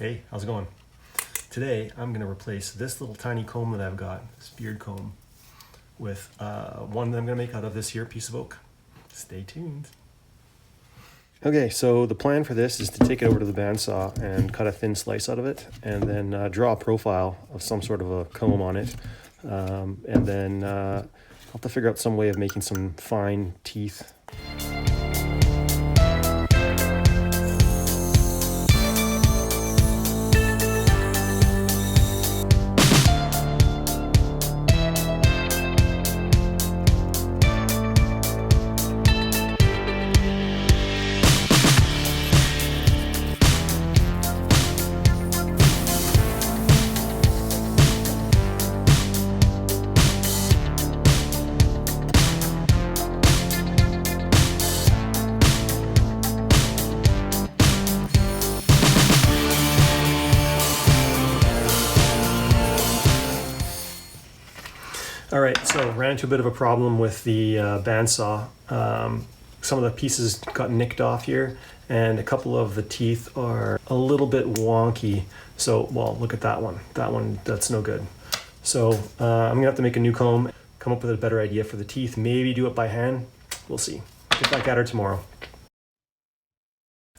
Hey, how's it going? Today I'm going to replace this little tiny comb that I've got, this beard comb, with one that I'm going to make out of this here piece of oak. Stay tuned. Okay, so the plan for this is to take it over to the bandsaw and cut a thin slice out of it, and then draw a profile of some sort of a comb on it. And then I'll have to figure out some way of making some fine teeth. All right, so ran into a bit of a problem with the bandsaw. Some of the pieces got nicked off here, and a couple of the teeth are a little bit wonky. So, well, look at that one. That's no good. So I'm gonna have to make a new comb, come up with a better idea for the teeth, maybe do it by hand. We'll see. Get back at her tomorrow.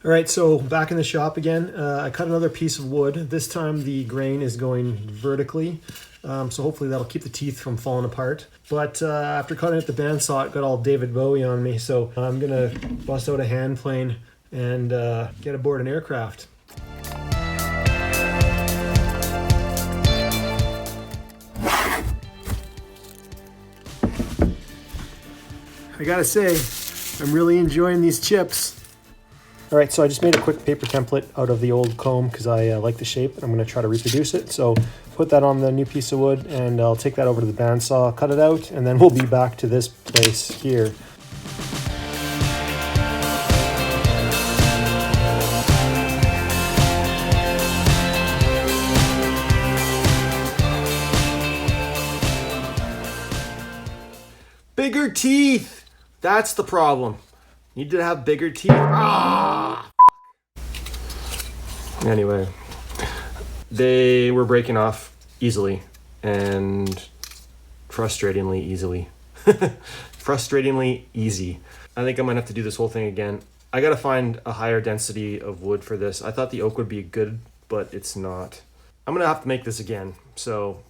All right, so back in the shop again. I cut another piece of wood. This time the grain is going vertically, so hopefully that'll keep the teeth from falling apart. But after cutting it the bandsaw, it got all David Bowie on me, so I'm gonna bust out a hand plane and get aboard an aircraft. I gotta say, I'm really enjoying these chips. All right, so I just made a quick paper template out of the old comb because I like the shape. I'm gonna try to reproduce it. So put that on the new piece of wood and I'll take that over to the bandsaw, cut it out, and then we'll be back to this place here. Bigger teeth! That's the problem. Need to have bigger teeth. Ah! Anyway, they were breaking off easily and frustratingly easily. Frustratingly easy. I think I might have to do this whole thing again. I gotta find a higher density of wood for this. I thought the oak would be good, but it's not. I'm gonna have to make this again. So